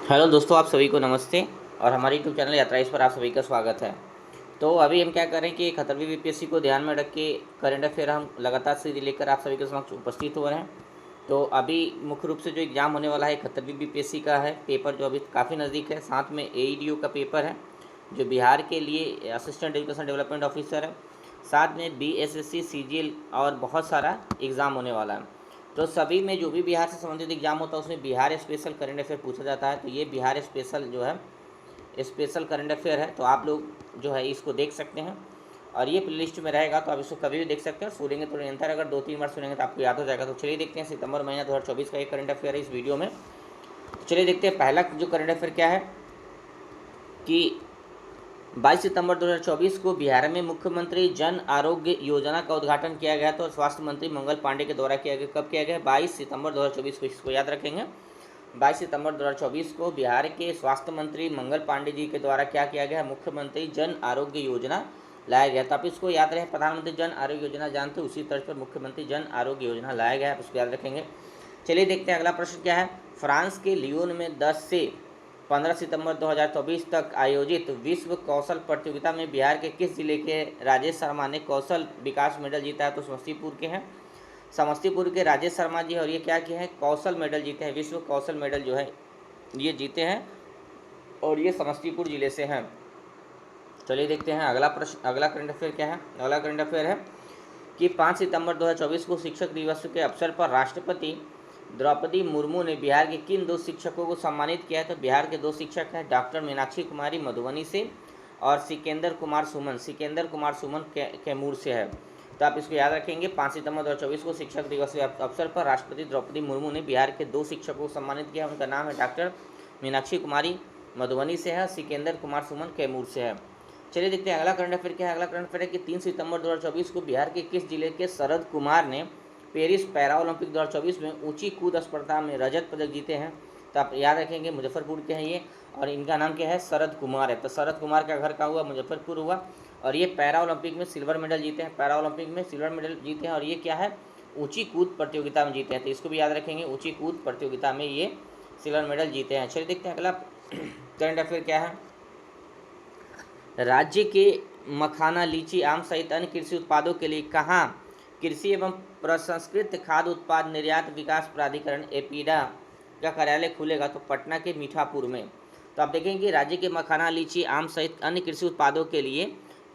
Hello दोस्तों, आप सभी को नमस्ते। और हमारे यूट्यूब चैनल यात्रा इस पर आप सभी का स्वागत है। तो अभी हम क्या करें कि 71वीं बीपीएससी को ध्यान में रख के करंट अफेयर हम लगातार सीरीज लेकर आप सभी के समक्ष उपस्थित हो रहे हैं। तो अभी मुख्य रूप से जो एग्ज़ाम होने वाला है 71वीं बीपीएससी का है पेपर, जो अभी काफ़ी नज़दीक है। साथ में एईडीओ का पेपर है जो बिहार के लिए असिस्टेंट एजुकेशन डेवलपमेंट ऑफिसर है। साथ में बीएसएससी, सीजीएल और बहुत सारा एग्ज़ाम होने वाला है। तो सभी में जो भी बिहार से संबंधित एग्जाम होता है उसमें बिहार स्पेशल करंट अफेयर पूछा जाता है। तो ये बिहार स्पेशल जो है स्पेशल करंट अफेयर है, तो आप लोग जो है इसको देख सकते हैं और ये प्लेलिस्ट में रहेगा, तो आप इसको कभी भी देख सकते हैं। सुनेंगे तो निरंतर अगर 2-3 बार सुनेंगे तो आपको याद हो जाएगा। तो चलिए देखते हैं सितंबर महीना 2024 का एक करंट अफेयर है इस वीडियो में। चलिए देखते हैं पहला जो करंट अफेयर क्या है कि 22 सितंबर 2024 को बिहार में मुख्यमंत्री जन आरोग्य योजना का उद्घाटन किया गया था और स्वास्थ्य मंत्री मंगल पांडे के द्वारा किया गया। कब किया गया? 22 सितंबर 2024 को, इसको याद रखेंगे। 22 सितंबर 2024 को बिहार के स्वास्थ्य मंत्री मंगल पांडे जी के द्वारा क्या किया गया? मुख्यमंत्री जन आरोग्य योजना लाया गया। तो आप इसको याद रखें, प्रधानमंत्री जन आरोग्य योजना जानते, उसी तर्ज पर मुख्यमंत्री जन आरोग्य योजना लाया गया, आप इसको याद रखेंगे। चलिए देखते हैं अगला प्रश्न क्या है। फ्रांस के लियोन में 10 से 15 सितंबर 2024 तक आयोजित विश्व कौशल प्रतियोगिता में बिहार के किस जिले के राजेश शर्मा ने कौशल विकास मेडल जीता है? तो समस्तीपुर के हैं, समस्तीपुर के राजेश शर्मा जी, और ये क्या किए हैं? कौशल मेडल जीते हैं, विश्व कौशल मेडल जो है ये जीते हैं और ये समस्तीपुर जिले से हैं। चलिए देखते हैं अगला प्रश्न, अगला करंट अफेयर क्या है। अगला करंट अफेयर है कि 5 सितंबर 2024 को शिक्षक दिवस के अवसर पर राष्ट्रपति द्रौपदी मुर्मू ने बिहार के किन 2 शिक्षकों को सम्मानित किया है? तो बिहार के 2 शिक्षक हैं, डॉक्टर मीनाक्षी कुमारी मधुबनी से और सिकेंदर कुमार सुमन कैमूर से है। तो आप इसको याद रखेंगे। 5 सितंबर 2024 को शिक्षक दिवस के अवसर पर राष्ट्रपति द्रौपदी मुर्मू ने बिहार के 2 शिक्षकों को सम्मानित किया। उनका नाम है डॉक्टर मीनाक्षी कुमारी मधुबनी से है, सिकेंदर कुमार सुमन कैमूर से है। चलिए देखते हैं अगला करंट अफेयर क्या है। अगला करंट अफेयर है कि 3 सितंबर 2024 को बिहार के किस जिले के शरद कुमार ने पेरिस पैरा ओलंपिक 2024 में ऊंची कूद स्पर्धा में रजत पदक जीते हैं? तो आप याद रखेंगे मुजफ्फरपुर के हैं ये, और इनका नाम क्या है? शरद कुमार है। तो शरद कुमार का घर का हुआ? मुजफ्फरपुर हुआ। और ये पैरा ओलंपिक में सिल्वर मेडल जीते हैं, पैरा ओलंपिक में सिल्वर मेडल जीते हैं। और ये क्या है? ऊँची कूद प्रतियोगिता में जीते हैं। तो इसको भी याद रखेंगे, ऊँची कूद प्रतियोगिता में ये सिल्वर मेडल जीते हैं। चलिए देखते हैं अगला करंट अफेयर क्या है। राज्य के मखाना, लीची, आम सहित अन्य कृषि उत्पादों के लिए कहाँ कृषि एवं प्रसंस्कृत खाद्य उत्पाद निर्यात विकास प्राधिकरण एपीडा का कार्यालय खुलेगा? तो पटना के मीठापुर में। तो आप देखेंगे कि राज्य के मखाना, लीची, आम सहित अन्य कृषि उत्पादों के लिए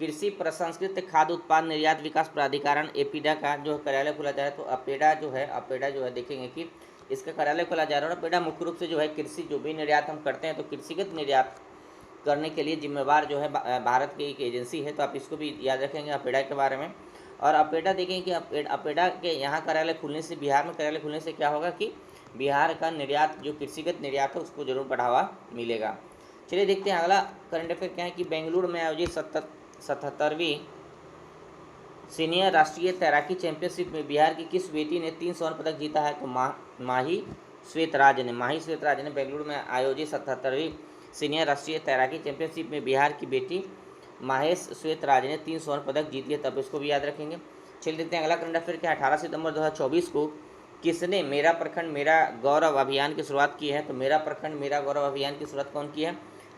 कृषि प्रसंस्कृत खाद्य उत्पाद निर्यात विकास प्राधिकरण एपीडा का जो कार्यालय खुला जा रहा है। तो अपेडा जो है देखेंगे कि इसका कार्यालय खोला जा रहा है। और अपेडा मुख्य रूप से जो है कृषि जो भी निर्यात हम करते हैं तो कृषिगत निर्यात करने के लिए जिम्मेवार जो है भारत की एक एजेंसी है। तो आप इसको भी याद रखेंगे अपेडा के बारे में। और अपेडा देखें कि अपेडा के यहाँ कार्यालय खुलने से, बिहार में कार्यालय खुलने से क्या होगा कि बिहार का निर्यात जो कृषिगत निर्यात है उसको जरूर बढ़ावा मिलेगा। चलिए देखते हैं अगला करंट अफेयर क्या है कि बेंगलुरु में आयोजित 77वीं सीनियर राष्ट्रीय तैराकी चैंपियनशिप में बिहार की किस बेटी ने 3 स्वर्ण पदक जीता है? तो माही श्वेत राज ने बेंगलुरु में आयोजित 77वीं सीनियर राष्ट्रीय तैराकी चैंपियनशिप में बिहार की बेटी माहेश श्वेत राज ने 3 स्वर्ण पदक जीती है। तब इसको भी याद रखेंगे। चलिए देखते हैं अगला करंट अफेयर क्या है। 18 सितंबर 2024 को किसने मेरा प्रखंड मेरा गौरव अभियान की शुरुआत की है? तो मेरा प्रखंड मेरा गौरव अभियान की शुरुआत कौन की है?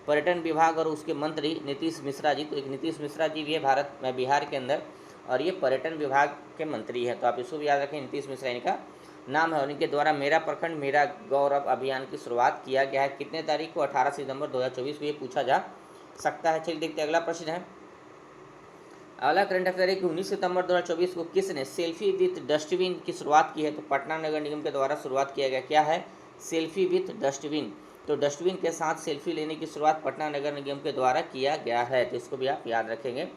पर्यटन विभाग और उसके मंत्री नीतीश मिश्रा जी। तो एक नीतीश मिश्रा जी भी है बिहार के अंदर, और ये पर्यटन विभाग के मंत्री है। तो आप इसको भी याद रखें, नीतीश मिश्रा इनका नाम है। और इनके द्वारा मेरा प्रखंड मेरा गौरव अभियान की शुरुआत किया गया है। कितने तारीख को? 18 सितंबर 2024 को ये पूछा जा सकता है। चलिए देखते हैं अगला प्रश्न है। अगला करंट अफेयर है कि 19 सितंबर 2024 को किसने सेल्फी विथ डस्टबिन की शुरुआत की है? तो पटना नगर निगम के द्वारा शुरुआत किया गया। क्या है? Selfie with dustbin. तो डस्टबिन के साथ सेल्फी लेने की शुरुआत पटना नगर निगम के द्वारा किया गया है। तो इसको भी आप याद रखेंगे।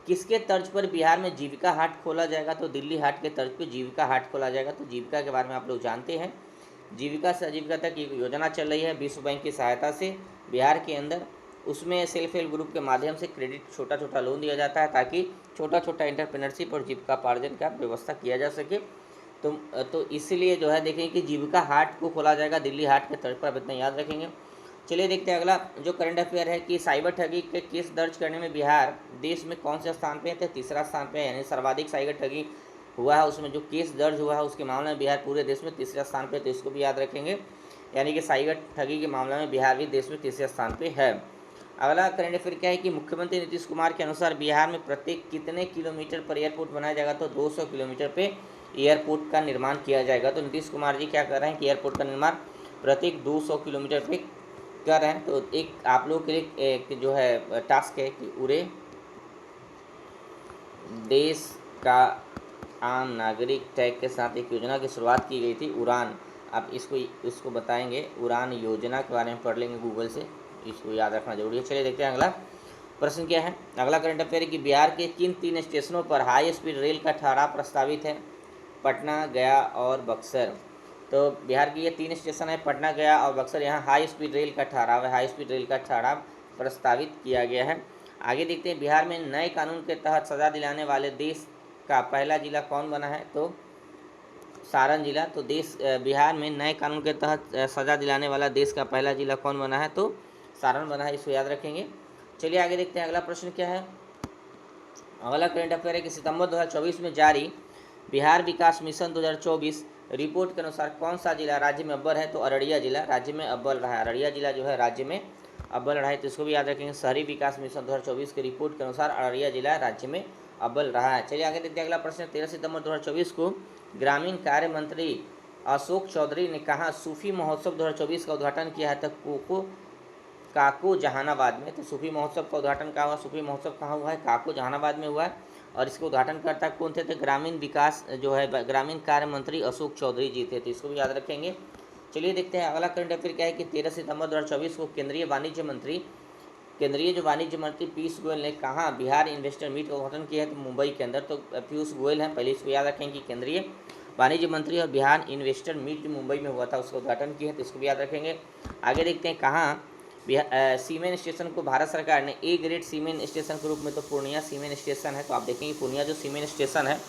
किसके तर्ज पर बिहार में जीविका हाट खोला जाएगा? तो दिल्ली हाट के तर्ज पर जीविका हाट खोला जाएगा। तो जीविका के बारे में आप लोग जानते हैं, जीविका से आजीविका तक एक योजना चल रही है विश्व बैंक की सहायता से बिहार के अंदर। उसमें सेल्फ हेल्प ग्रुप के माध्यम से क्रेडिट छोटा लोन दिया जाता है ताकि छोटा एंटरप्रेन्योरशिप और जीविकापार्जन का व्यवस्था किया जा सके। तो इसलिए जो है देखेंगे कि जीविका हाट को खोला जाएगा दिल्ली हाट के तर्ज पर, आप इतना याद रखेंगे। चलिए देखते हैं अगला जो करंट अफेयर है कि साइबर ठगी के केस दर्ज करने में बिहार देश में कौन से स्थान पे है? तो 3रा स्थान पे है, यानी सर्वाधिक साइबर ठगी हुआ है उसमें जो केस दर्ज हुआ है उसके मामले में बिहार पूरे देश में 3रा स्थान पे। तो इसको भी याद रखेंगे यानी कि साइबर ठगी के मामले में बिहार भी देश में तीसरे स्थान पे है। अगला करंट अफेयर क्या है कि मुख्यमंत्री नीतीश कुमार के अनुसार बिहार में प्रत्येक कितने किलोमीटर पर एयरपोर्ट बनाया जाएगा, तो 200 किलोमीटर पे एयरपोर्ट का निर्माण किया जाएगा। तो नीतीश कुमार जी क्या कर रहे हैं कि एयरपोर्ट का निर्माण प्रत्येक 200 किलोमीटर पे कर रहे हैं। तो एक आप लोगों के लिए एक जो है टास्क है कि पूरे देश का आम नागरिक टैग के साथ एक योजना की शुरुआत की गई थी, उड़ान। आप इसको बताएंगे, उड़ान योजना के बारे में पढ़ लेंगे गूगल से, इसको याद रखना जरूरी है। चलिए देखते हैं अगला प्रश्न क्या है। अगला करंट अफेयर है कि बिहार के किन 3 स्टेशनों पर हाई स्पीड रेल का ठहराव प्रस्तावित है? पटना, गया और बक्सर। तो बिहार की ये 3 स्टेशन है, पटना, गया और बक्सर। यहाँ हाई स्पीड रेल का ठहराव है, हाई स्पीड रेल का ठहराव प्रस्तावित किया गया है। आगे देखते हैं, बिहार में नए कानून के तहत सजा दिलाने वाले देश का पहला जिला कौन बना है? तो सारण जिला। तो बिहार में नए कानून के तहत सजा दिलाने वाला देश का पहला जिला कौन बना है? तो सारण बना है, इसको याद रखेंगे। चलिए आगे देखते हैं, अगला प्रश्न क्या है। अगला करंट अफेयर है कि सितंबर 2024 में जारी बिहार विकास मिशन 2024 रिपोर्ट के अनुसार कौन सा जिला राज्य में अव्वल है? तो अररिया जिला राज्य में अव्वल रहा है। अररिया जिला जो है राज्य में अव्वल रहा है, तो इसको भी याद रखेंगे। शहरी विकास मिशन 2024 की रिपोर्ट के अनुसार अररिया जिला राज्य में अव्वल रहा है। चलिए आगे देखते हैं, अगला प्रश्न। 13 सितंबर 2024 को ग्रामीण कार्य मंत्री अशोक चौधरी ने कहा सूफी महोत्सव 2024 का उद्घाटन किया है? तो काको जहानाबाद में। तो सूफी महोत्सव का उद्घाटन कहाँ हुआ? सूफी महोत्सव कहाँ हुआ है? काको जहानाबाद में हुआ है। और इसके उद्घाटनकर्ता कौन थे? तो ग्रामीण विकास जो है ग्रामीण कार्य मंत्री अशोक चौधरी जी थे, तो इसको भी याद रखेंगे। चलिए देखते हैं, अगला करंट अफेयर क्या है कि 13 सितंबर 2024 को केंद्रीय जो वाणिज्य मंत्री पीयूष गोयल ने कहाँ बिहार इन्वेस्टर मीट का उद्घाटन किया है? तो मुंबई के अंदर। तो पीयूष गोयल हैं, पहले इसको याद रखेंगे कि केंद्रीय वाणिज्य मंत्री और बिहार इन्वेस्टर मीट जो मुंबई में हुआ था उसका उद्घाटन किया है, तो इसको भी याद रखेंगे। आगे देखते हैं, कहाँ सीमेंट स्टेशन को भारत सरकार ने ए ग्रेड सीमेंट स्टेशन के रूप में, तो पूर्णिया सीमेंट स्टेशन है। तो आप देखेंगे पूर्णिया जो सीमेंट स्टेशन है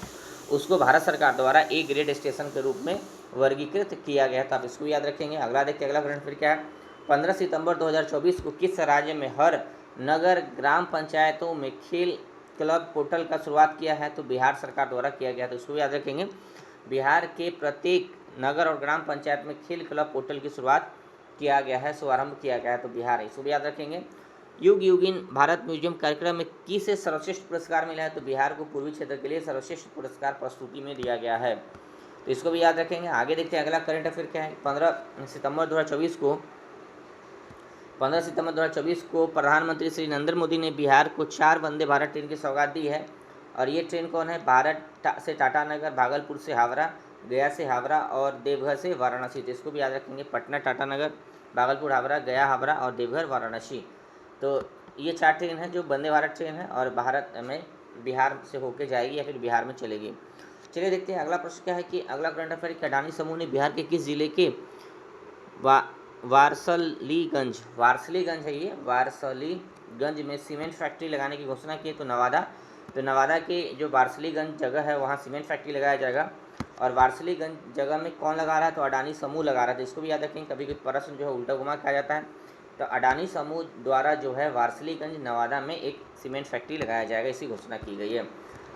उसको भारत सरकार द्वारा ए ग्रेड स्टेशन के रूप में वर्गीकृत किया गया, तो आप इसको याद रखेंगे। अगला देखते हैं, अगला करंट अफेयर क्या है। 15 सितंबर 2024 को किस राज्य में हर नगर ग्राम पंचायतों में खेल क्लब पोर्टल का शुरुआत किया है? तो बिहार सरकार द्वारा किया गया, तो उसको याद रखेंगे। बिहार के प्रत्येक नगर और ग्राम पंचायत में खेल क्लब पोर्टल की शुरुआत किया गया है, शुभारंभ किया गया है, तो बिहार है, इसको भी याद रखेंगे। युग युगिन भारत म्यूजियम कार्यक्रम में किसे सर्वश्रेष्ठ पुरस्कार मिला है? तो बिहार को पूर्वी क्षेत्र के लिए सर्वश्रेष्ठ पुरस्कार प्रस्तुति में दिया गया है, तो इसको भी याद रखेंगे। आगे देखते हैं, अगला करंट अफेयर क्या है। 15 सितंबर 2024 को प्रधानमंत्री श्री नरेंद्र मोदी ने बिहार को 4 वंदे भारत ट्रेन की सौगात दी है। और ये ट्रेन कौन है? भारत से टाटानगर, भागलपुर से हावड़ा, गया से हावड़ा और देवघर से वाराणसी, तो इसको भी याद रखेंगे। पटना टाटानगर, भागलपुर हावड़ा, गया हावड़ा और देवघर वाराणसी, तो ये 4 ट्रेन है जो वंदे भारत ट्रेन है और भारत में बिहार से होके जाएगी या फिर बिहार में चलेगी। चलिए देखते हैं, अगला प्रश्न क्या है कि अगला करंट अफेयर कि अडानी समूह ने बिहार के किस जिले के वारसलीगंज है ये, वारसलीगंज में सीमेंट फैक्ट्री लगाने की घोषणा की है? तो नवादा के जो वारसलीगंज जगह है वहाँ सीमेंट फैक्ट्री लगाया जाएगा। और वारसलीगंज जगह में कौन लगा रहा है? तो अडानी समूह लगा रहा है, तो इसको भी याद रखेंगे। कभी कभी प्रश्न जो है उल्टा घुमा के आ जाता है, तो अडानी समूह द्वारा जो है वारसलीगंज नवादा में एक सीमेंट फैक्ट्री लगाया जाएगा, इसी घोषणा की गई है।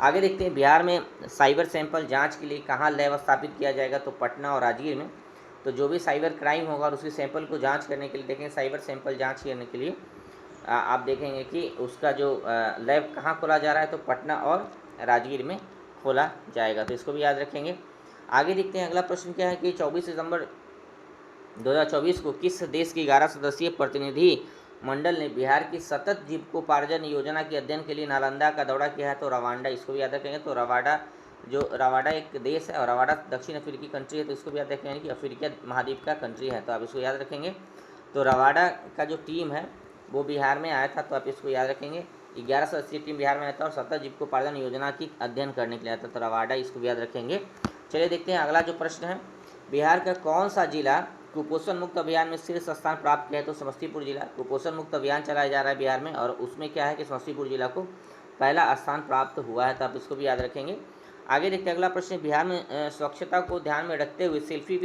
आगे देखते हैं, बिहार में साइबर सैंपल जाँच के लिए कहाँ लैब स्थापित किया जाएगा? तो पटना और राजगीर में। तो जो भी साइबर क्राइम होगा और उसके सैंपल को जांच करने के लिए देखेंगे, साइबर सैंपल जांच करने के लिए आप देखेंगे कि उसका जो लैब कहाँ खोला जा रहा है? तो पटना और राजगीर में खोला जाएगा, तो इसको भी याद रखेंगे। आगे देखते हैं, अगला प्रश्न क्या है कि 24 सितंबर 2024 को किस देश की 11 सदस्यीय प्रतिनिधि मंडल ने बिहार की सतत जीविकोपार्जन योजना के अध्ययन के लिए नालंदा का दौरा किया है? तो रवांडा, इसको भी याद रखेंगे। तो रवांडा एक देश है और रवांडा दक्षिण अफ्रीकी कंट्री है, तो इसको भी याद रखेंगे कि अफ्रीका महाद्वीप का कंट्री है, तो आप इसको याद रखेंगे। तो रवांडा का जो टीम है वो बिहार में आया था, तो आप इसको याद रखेंगे। 11 सदस्यीय टीम बिहार में आया था और सतत जीविकोपार्जन योजना की अध्ययन करने के लिए आया था, तो रवांडा, इसको भी याद रखेंगे। चलिए देखते हैं, अगला जो प्रश्न है, बिहार का कौन सा जिला कुपोषण मुक्त अभियान में शीर्ष स्थान प्राप्त किया है? तो समस्तीपुर जिला। कुपोषण मुक्त अभियान चलाया जा रहा है बिहार में और उसमें क्या है कि समस्तीपुर जिला को पहला स्थान प्राप्त हुआ है, तो आप इसको भी याद रखेंगे। आगे देखते हैं, अगला प्रश्न, बिहार में स्वच्छता को ध्यान में रखते हुए सेल्फी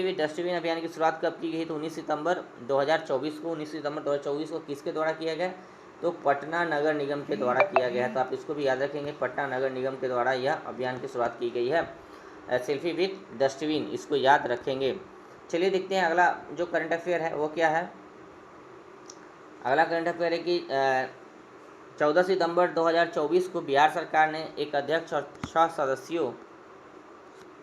विद डस्टबिन अभियान की शुरुआत कब की गई? तो 19 सितंबर 2024 को। 19 सितंबर 2024 को किसके द्वारा किया गया? तो पटना नगर निगम के द्वारा किया गया है, तो आप इसको भी याद रखेंगे। पटना नगर निगम के द्वारा यह अभियान की शुरुआत की गई है। सेल्फी विथ डस्टबिन, इसको याद रखेंगे। चलिए देखते हैं अगला जो करंट अफेयर है वो क्या है। अगला करंट अफेयर है कि 14 सितंबर 2024 को बिहार सरकार ने एक अध्यक्ष और 6 सदस्यों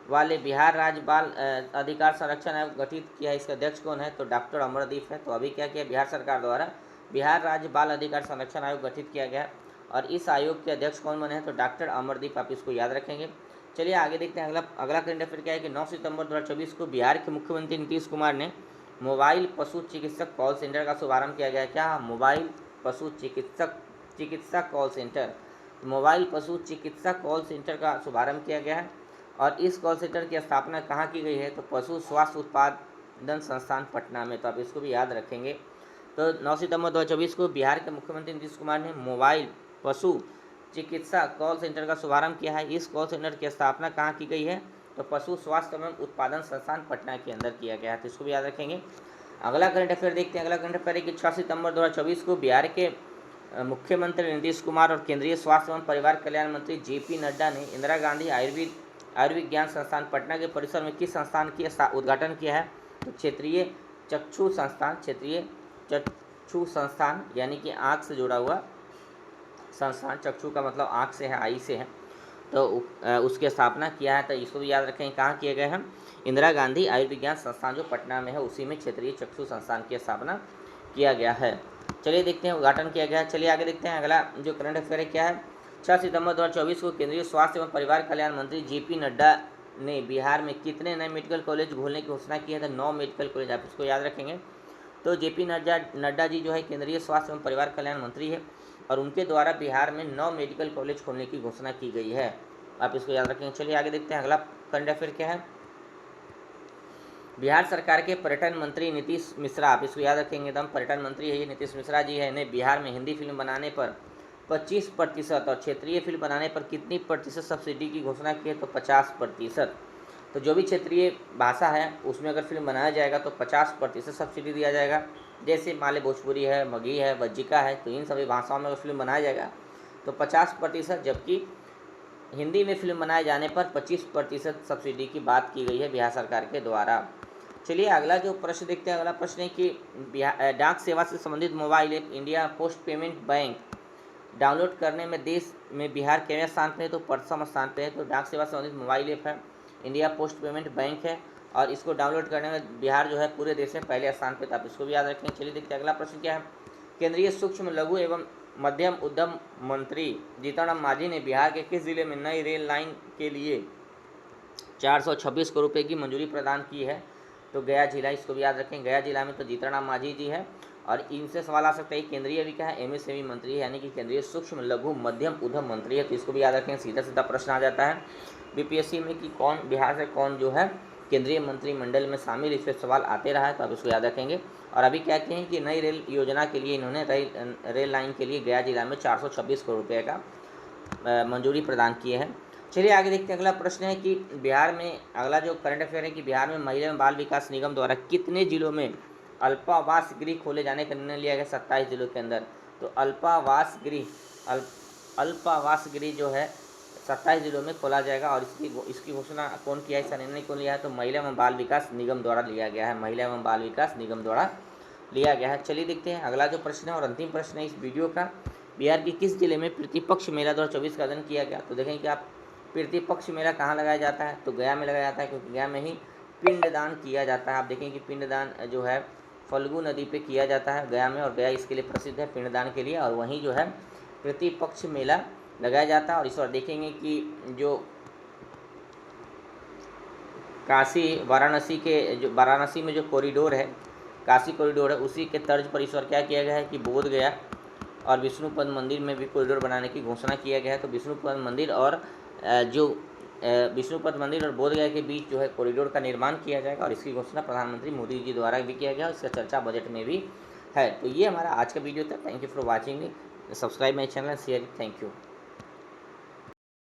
वाले बिहार राज्य बाल अधिकार संरक्षण आयोग गठित किया है। इसके अध्यक्ष कौन है? तो डॉक्टर अमरदीप है। तो अभी क्या किया बिहार सरकार द्वारा बिहार राज्य बाल अधिकार संरक्षण आयोग गठित किया गया और इस आयोग के अध्यक्ष कौन बने हैं? तो डॉक्टर अमरदीप, आप इसको याद रखेंगे। चलिए आगे देखते हैं अगला करंट अफेयर क्या है कि 9 सितंबर 2024 को बिहार के मुख्यमंत्री नीतीश कुमार ने मोबाइल पशु चिकित्सक कॉल सेंटर का शुभारंभ किया गया है। क्या? मोबाइल पशु चिकित्सा कॉल सेंटर, मोबाइल पशु चिकित्सा कॉल सेंटर का शुभारंभ किया गया है और इस कॉल सेंटर की स्थापना कहाँ की गई है? तो पशु स्वास्थ्य उत्पादन संस्थान पटना में। तो आप इसको भी याद रखेंगे। तो 9 सितंबर 2024 को बिहार के मुख्यमंत्री नीतीश कुमार ने मोबाइल पशु चिकित्सा कॉल सेंटर का शुभारंभ किया है। इस कॉल सेंटर की स्थापना कहाँ की गई है? तो पशु स्वास्थ्य एवं उत्पादन संस्थान पटना के अंदर किया गया है। तो इसको भी याद रखेंगे। अगला करंट अफेयर देखते हैं। अगला करंट अफेयर है कि 6 सितंबर 2024 को बिहार के मुख्यमंत्री नीतीश कुमार और केंद्रीय स्वास्थ्य एवं परिवार कल्याण मंत्री JP नड्डा ने इंदिरा गांधी आयुर्विज्ञान संस्थान पटना के परिसर में किस संस्थान की उद्घाटन किया है? तो क्षेत्रीय चक्षु संस्थान यानी कि आँख से जुड़ा हुआ संस्थान। चक्षु का मतलब आँख से है, आई से है। तो उसकी स्थापना किया है। तो इसको भी याद रखें कहाँ किए गए हैं? इंदिरा गांधी आयुर्विज्ञान संस्थान जो पटना में है उसी में क्षेत्रीय चक्षु संस्थान की स्थापना किया गया है। चलिए देखते हैं उद्घाटन किया गया है। चलिए आगे देखते हैं अगला जो करंट अफेयर है क्या है। 6 सितंबर 2024 को केंद्रीय स्वास्थ्य एवं परिवार कल्याण मंत्री JP नड्डा ने बिहार में कितने नए मेडिकल कॉलेज खोलने की घोषणा की है? तो 9 मेडिकल कॉलेज, आप इसको याद रखेंगे। तो JP नड्डा जी जो है केंद्रीय स्वास्थ्य एवं परिवार कल्याण मंत्री है और उनके द्वारा बिहार में 9 मेडिकल कॉलेज खोलने की घोषणा की गई है। आप इसको याद रखेंगे। चलिए आगे देखते हैं अगला करंट अफेयर क्या है। बिहार सरकार के पर्यटन मंत्री नीतीश मिश्रा, आप इसको याद रखेंगे, एकदम पर्यटन मंत्री है ये नीतीश मिश्रा जी है। इन्हें बिहार में हिंदी फिल्म बनाने पर 25% और क्षेत्रीय फिल्म बनाने पर कितनी प्रतिशत सब्सिडी की घोषणा की है? तो 50%। तो जो भी क्षेत्रीय भाषा है उसमें अगर फिल्म बनाया जाएगा तो 50% सब्सिडी दिया जाएगा। जैसे माले भोजपुरी है, मगही है, वज्जिका है, तो इन सभी भाषाओं में अगर फिल्म बनाया जाएगा तो 50%, जबकि हिंदी में फिल्म बनाए जाने पर 25% सब्सिडी की बात की गई है बिहार सरकार के द्वारा। चलिए अगला जो प्रश्न देखते हैं। अगला प्रश्न है कि डाक सेवा से संबंधित mobile app India post payment bank download करने में देश में बिहार कितने स्थान पे है? तो प्रथम स्थान पे है। तो डाक सेवा से संबंधित मोबाइल ऐप है इंडिया पोस्ट पेमेंट बैंक है और इसको डाउनलोड करने में बिहार जो है पूरे देश में पहले स्थान पे था। आप इसको भी याद रखें। चलिए देखते हैं अगला प्रश्न क्या है। केंद्रीय सूक्ष्म लघु एवं मध्यम उद्यम मंत्री जीतन मांझी ने बिहार के किस जिले में नई रेल लाइन के लिए 426 करोड़ रुपये की मंजूरी प्रदान की है? तो गया जिला, इसको भी याद रखें। गया जिला में तो जीतन राम मांझी जी है और इनसे सवाल आ सकता है केंद्रीय भी क्या है? MSME मंत्री है, यानी कि केंद्रीय सूक्ष्म लघु मध्यम उद्यम मंत्री है। तो इसको भी याद रखें। सीधा सीधा प्रश्न आ जाता है BPSC में कि कौन बिहार से कौन जो है केंद्रीय मंत्रिमंडल में शामिल, इस पर सवाल आते रहा है। तो आप इसको याद रखेंगे। और अभी क्या कहते हैं कि नई रेल योजना के लिए इन्होंने रेल लाइन के लिए गया जिला में 426 करोड़ रुपये का मंजूरी प्रदान किए हैं। चलिए आगे देखते हैं। अगला प्रश्न है कि बिहार में अगला जो करंट अफेयर है कि बिहार में महिला एवं बाल विकास निगम द्वारा कितने जिलों में अल्पावास गृह खोले जाने का निर्णय लिया गया? 27 जिलों के अंदर। तो अल्पावास गृह जो है 27 जिलों में खोला जाएगा और इसकी घोषणा कौन किया है? इसका निर्णय कौन लिया है? तो महिला एवं बाल विकास निगम द्वारा लिया गया है। महिला एवं बाल विकास निगम द्वारा लिया गया है। चलिए देखते हैं अगला जो प्रश्न है और अंतिम प्रश्न है इस वीडियो का। बिहार के किस जिले में प्रतिपक्ष मेला 2024 का आयोजन किया गया? तो देखें कि आप प्रतिपक्ष मेला कहाँ लगाया जाता है? तो गया में लगाया जाता है, क्योंकि गया में ही पिंडदान किया जाता है। आप देखें कि पिंडदान जो है फल्गु नदी पे किया जाता है गया में, और गया इसके लिए प्रसिद्ध है पिंडदान के लिए, और वहीं जो है प्रतिपक्ष मेला लगाया जाता है। और इस बार देखेंगे कि जो काशी वाराणसी में जो कॉरिडोर है, काशी कॉरिडोर है, उसी के तर्ज पर इस बार क्या किया गया है कि बोध गया और विष्णुपद मंदिर में भी कॉरिडोर बनाने की घोषणा किया गया है। तो विष्णुपद मंदिर और विष्णुपद मंदिर और बोध गया के बीच जो है कॉरिडोर का निर्माण किया जाएगा, और इसकी घोषणा प्रधानमंत्री मोदी जी द्वारा भी किया गया और इसका चर्चा बजट में भी है। तो ये हमारा आज का वीडियो था। Thank you for watching. Subscribe my channel, share. Thank you.